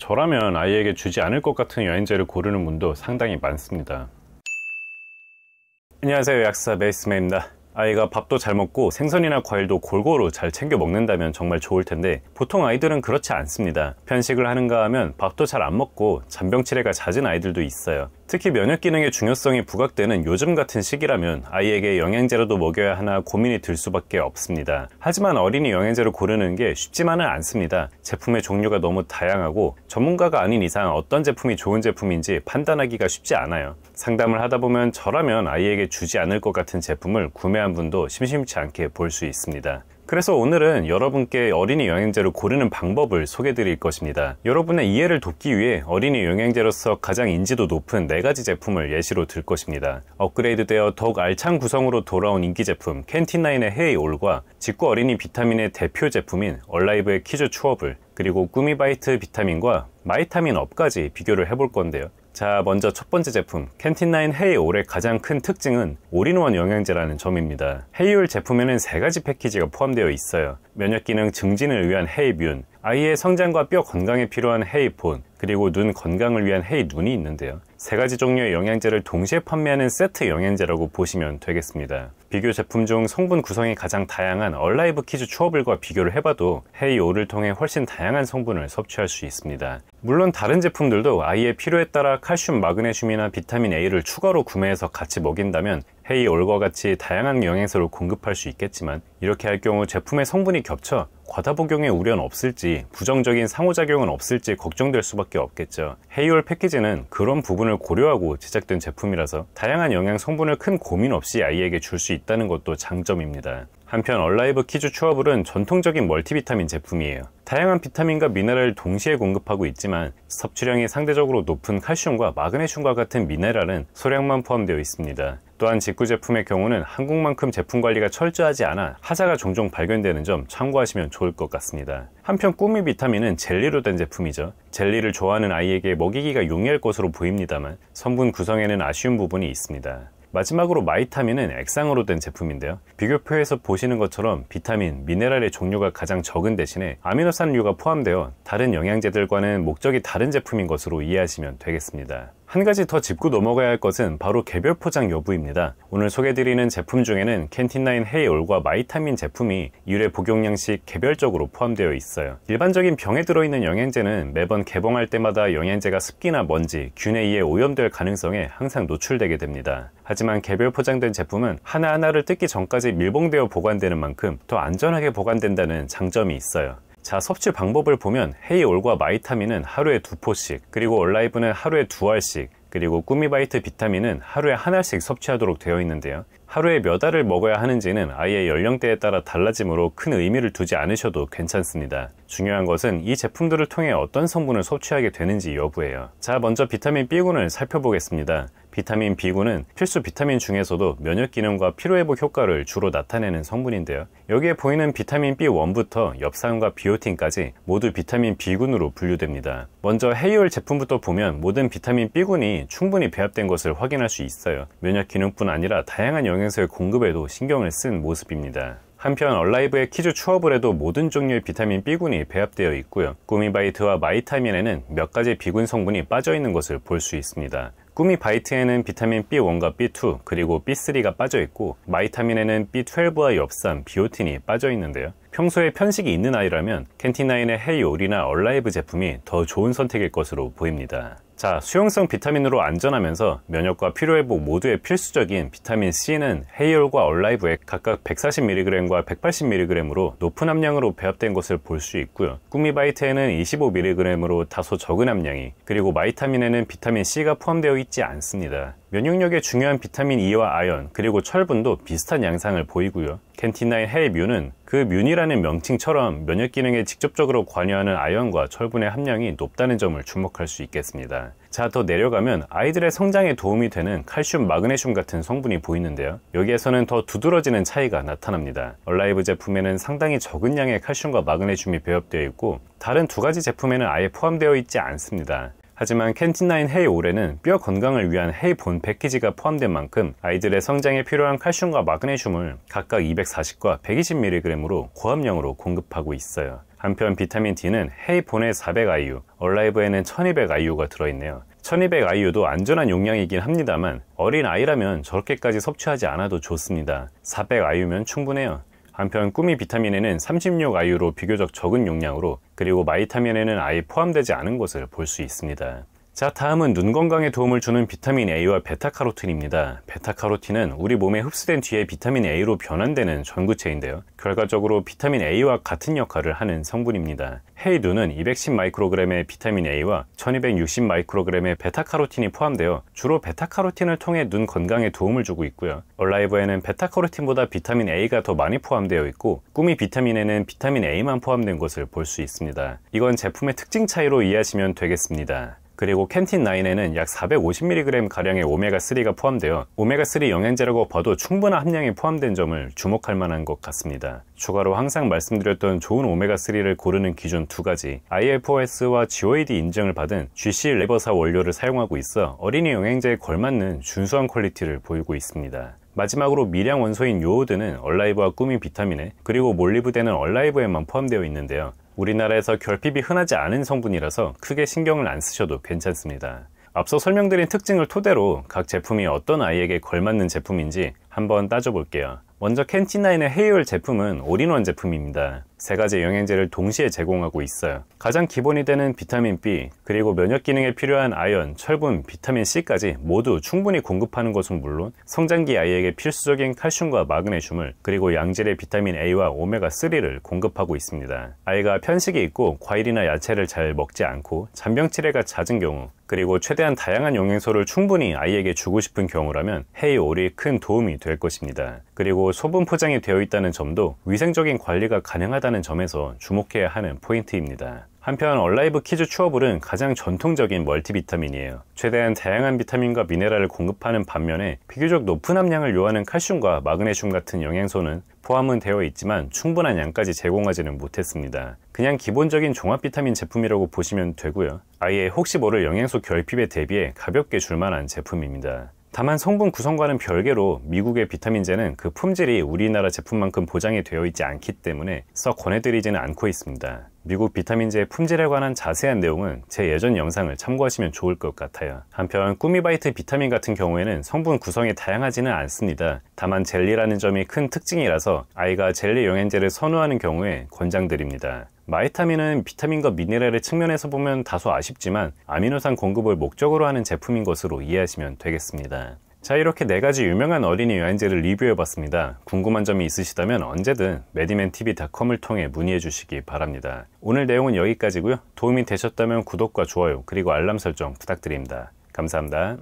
저라면 아이에게 주지 않을 것 같은 영양제를 고르는 분도 상당히 많습니다. 안녕하세요, 약사 메이스맨입니다. 아이가 밥도 잘 먹고 생선이나 과일도 골고루 잘 챙겨 먹는다면 정말 좋을 텐데 보통 아이들은 그렇지 않습니다. 편식을 하는가 하면 밥도 잘 안 먹고 잔병치레가 잦은 아이들도 있어요. 특히 면역 기능의 중요성이 부각되는 요즘 같은 시기라면 아이에게 영양제라도 먹여야 하나 고민이 들 수밖에 없습니다. 하지만 어린이 영양제를 고르는 게 쉽지만은 않습니다. 제품의 종류가 너무 다양하고 전문가가 아닌 이상 어떤 제품이 좋은 제품인지 판단하기가 쉽지 않아요. 상담을 하다 보면 저라면 아이에게 주지 않을 것 같은 제품을 구매한 분도 심심치 않게 볼 수 있습니다. 그래서 오늘은 여러분께 어린이 영양제를 고르는 방법을 소개해 드릴 것입니다. 여러분의 이해를 돕기 위해 어린이 영양제로서 가장 인지도 높은 4가지 제품을 예시로 들 것입니다. 업그레이드되어 더욱 알찬 구성으로 돌아온 인기 제품 캔틴9의 헤이올과 직구 어린이 비타민의 대표 제품인 얼라이브의 키즈 추어블, 그리고 꾸미바이트 비타민과 마이타민 업까지 비교를 해볼 건데요. 자, 먼저 첫 번째 제품 캔틴9 헤이올의 가장 큰 특징은 올인원 영양제라는 점입니다. 헤이올 제품에는 3가지 패키지가 포함되어 있어요. 면역기능 증진을 위한 헤이뮨, 아이의 성장과 뼈 건강에 필요한 헤이본, 그리고 눈 건강을 위한 헤이눈이 있는데요. 3가지 종류의 영양제를 동시에 판매하는 세트 영양제라고 보시면 되겠습니다. 비교 제품 중 성분 구성이 가장 다양한 얼라이브 키즈 추어블과 비교를 해봐도 헤이올을 통해 훨씬 다양한 성분을 섭취할 수 있습니다. 물론 다른 제품들도 아이의 필요에 따라 칼슘, 마그네슘이나 비타민 A를 추가로 구매해서 같이 먹인다면 헤이올과 같이 다양한 영양소를 공급할 수 있겠지만 이렇게 할 경우 제품의 성분이 겹쳐 과다 복용의 우려는 없을지 부정적인 상호작용은 없을지 걱정될 수밖에 없겠죠. 헤이올 패키지는 그런 부분을 고려하고 제작된 제품이라서 다양한 영양 성분을 큰 고민 없이 아이에게 줄 수 있다는 것도 장점입니다. 한편 얼라이브 키즈 추어블은 전통적인 멀티비타민 제품이에요. 다양한 비타민과 미네랄을 동시에 공급하고 있지만 섭취량이 상대적으로 높은 칼슘과 마그네슘과 같은 미네랄은 소량만 포함되어 있습니다. 또한 직구 제품의 경우는 한국만큼 제품 관리가 철저하지 않아 하자가 종종 발견되는 점 참고하시면 좋을 것 같습니다. 한편 꾸미 비타민은 젤리로 된 제품이죠. 젤리를 좋아하는 아이에게 먹이기가 용이할 것으로 보입니다만 성분 구성에는 아쉬운 부분이 있습니다. 마지막으로 마이타민은 액상으로 된 제품인데요. 비교표에서 보시는 것처럼 비타민, 미네랄의 종류가 가장 적은 대신에 아미노산류가 포함되어 다른 영양제들과는 목적이 다른 제품인 것으로 이해하시면 되겠습니다. 한 가지 더 짚고 넘어가야 할 것은 바로 개별 포장 여부입니다. 오늘 소개드리는 제품 중에는 캔틴9 헤이올과 마이타민 제품이 1회 복용량씩 개별적으로 포함되어 있어요. 일반적인 병에 들어있는 영양제는 매번 개봉할 때마다 영양제가 습기나 먼지, 균에 의해 오염될 가능성에 항상 노출되게 됩니다. 하지만 개별 포장된 제품은 하나하나를 뜯기 전까지 밀봉되어 보관되는 만큼 더 안전하게 보관된다는 장점이 있어요. 자, 섭취 방법을 보면 헤이올과 마이타민은 하루에 2포씩, 그리고 얼라이브는 하루에 2알씩, 그리고 꾸미바이트 비타민은 하루에 1알씩 섭취하도록 되어 있는데요. 하루에 몇 알을 먹어야 하는지는 아이의 연령대에 따라 달라지므로 큰 의미를 두지 않으셔도 괜찮습니다. 중요한 것은 이 제품들을 통해 어떤 성분을 섭취하게 되는지 여부예요. 자, 먼저 비타민 B군을 살펴보겠습니다. 비타민 B군은 필수 비타민 중에서도 면역 기능과 피로회복 효과를 주로 나타내는 성분인데요. 여기에 보이는 비타민 B1부터 엽산과 비오틴까지 모두 비타민 B군으로 분류됩니다. 먼저 헤이올 제품부터 보면 모든 비타민 B군이 충분히 배합된 것을 확인할 수 있어요. 면역 기능뿐 아니라 다양한 영양소의 공급에도 신경을 쓴 모습입니다. 한편 얼라이브의 키즈 추어블에도 모든 종류의 비타민 B군이 배합되어 있고요. 꾸미바이트와 마이타민에는 몇 가지 비군 성분이 빠져있는 것을 볼 수 있습니다. 꾸미바이트에는 비타민 B1과 B2 그리고 B3가 빠져있고 마이타민에는 B12와 엽산, 비오틴이 빠져있는데요. 평소에 편식이 있는 아이라면 캔틴9의 헤이올이나 얼라이브 제품이 더 좋은 선택일 것으로 보입니다. 자, 수용성 비타민으로 안전하면서 면역과 피로회복 모두에 필수적인 비타민 C는 헤이올과 얼라이브에 각각 140mg과 180mg으로 높은 함량으로 배합된 것을 볼 수 있고요. 꾸미바이트에는 25mg으로 다소 적은 함량이, 그리고 마이타민에는 비타민 C가 포함되어 있지 않습니다. 면역력에 중요한 비타민 E와 아연, 그리고 철분도 비슷한 양상을 보이고요. 캔틴9 헤이뮨은 그 뮨이라는 명칭처럼 면역 기능에 직접적으로 관여하는 아연과 철분의 함량이 높다는 점을 주목할 수 있겠습니다. 자, 더 내려가면 아이들의 성장에 도움이 되는 칼슘, 마그네슘 같은 성분이 보이는데요. 여기에서는 더 두드러지는 차이가 나타납니다. 얼라이브 제품에는 상당히 적은 양의 칼슘과 마그네슘이 배합되어 있고 다른 2가지 제품에는 아예 포함되어 있지 않습니다. 하지만 캔틴9 헤이올에는 뼈 건강을 위한 헤이본 패키지가 포함된 만큼 아이들의 성장에 필요한 칼슘과 마그네슘을 각각 240과 120mg으로 고함량으로 공급하고 있어요. 한편 비타민 D는 헤이폰에 400IU, 얼라이브에는 1200IU가 들어있네요. 1200IU도 안전한 용량이긴 합니다만 어린 아이라면 저렇게까지 섭취하지 않아도 좋습니다. 400IU면 충분해요. 한편 꾸미 비타민에는 36IU로 비교적 적은 용량으로, 그리고 마이타민에는 아예 포함되지 않은 것을 볼 수 있습니다. 자, 다음은 눈 건강에 도움을 주는 비타민 A와 베타카로틴입니다. 베타카로틴은 우리 몸에 흡수된 뒤에 비타민 A로 변환되는 전구체인데요. 결과적으로 비타민 A와 같은 역할을 하는 성분입니다. 헤이눈은 210마이크로그램의 비타민 A와 1260마이크로그램의 베타카로틴이 포함되어 주로 베타카로틴을 통해 눈 건강에 도움을 주고 있고요. 얼라이브에는 베타카로틴보다 비타민 A가 더 많이 포함되어 있고, 꾸미 비타민에는 비타민 A만 포함된 것을 볼 수 있습니다. 이건 제품의 특징 차이로 이해하시면 되겠습니다. 그리고 캔틴9에는 약 450mg가량의 오메가3가 포함되어 오메가3 영양제라고 봐도 충분한 함량이 포함된 점을 주목할 만한 것 같습니다. 추가로 항상 말씀드렸던 좋은 오메가3를 고르는 기준 두 가지, IFOS와 GOAD 인증을 받은 GC 레버사 원료를 사용하고 있어 어린이 영양제에 걸맞는 준수한 퀄리티를 보이고 있습니다. 마지막으로 미량 원소인 요오드는 얼라이브와 꾸미 비타민에, 그리고 몰리브덴은 얼라이브에만 포함되어 있는데요. 우리나라에서 결핍이 흔하지 않은 성분이라서 크게 신경을 안 쓰셔도 괜찮습니다. 앞서 설명드린 특징을 토대로 각 제품이 어떤 아이에게 걸맞는 제품인지 한번 따져볼게요. 먼저 캔틴9의 헤이올 제품은 올인원 제품입니다. 세 가지 영양제를 동시에 제공하고 있어요. 가장 기본이 되는 비타민 B, 그리고 면역 기능에 필요한 아연, 철분, 비타민 C까지 모두 충분히 공급하는 것은 물론 성장기 아이에게 필수적인 칼슘과 마그네슘을, 그리고 양질의 비타민 A와 오메가3를 공급하고 있습니다. 아이가 편식이 있고 과일이나 야채를 잘 먹지 않고 잔병 치레가 잦은 경우, 그리고 최대한 다양한 영양소를 충분히 아이에게 주고 싶은 경우라면 헤이올이 큰 도움이 될 것입니다. 그리고 소분 포장이 되어 있다는 점도 위생적인 관리가 가능하다는 점에서 주목해야 하는 포인트입니다. 한편 얼라이브 키즈 추어블은 가장 전통적인 멀티비타민이에요. 최대한 다양한 비타민과 미네랄을 공급하는 반면에 비교적 높은 함량을 요하는 칼슘과 마그네슘 같은 영양소는 포함은 되어 있지만 충분한 양까지 제공하지는 못했습니다. 그냥 기본적인 종합 비타민 제품이라고 보시면 되고요. 아예 혹시 모를 영양소 결핍에 대비해 가볍게 줄만한 제품입니다. 다만 성분 구성과는 별개로 미국의 비타민제는 그 품질이 우리나라 제품만큼 보장이 되어 있지 않기 때문에 썩 권해드리지는 않고 있습니다. 미국 비타민제의 품질에 관한 자세한 내용은 제 예전 영상을 참고하시면 좋을 것 같아요. 한편 꾸미바이트 비타민 같은 경우에는 성분 구성이 다양하지는 않습니다. 다만 젤리라는 점이 큰 특징이라서 아이가 젤리 영양제를 선호하는 경우에 권장드립니다. 마이타민은 비타민과 미네랄의 측면에서 보면 다소 아쉽지만 아미노산 공급을 목적으로 하는 제품인 것으로 이해하시면 되겠습니다. 자, 이렇게 4가지 유명한 어린이 영양제를 리뷰해봤습니다. 궁금한 점이 있으시다면 언제든 medimentv.com을 통해 문의해 주시기 바랍니다. 오늘 내용은 여기까지고요. 도움이 되셨다면 구독과 좋아요, 그리고 알람 설정 부탁드립니다. 감사합니다.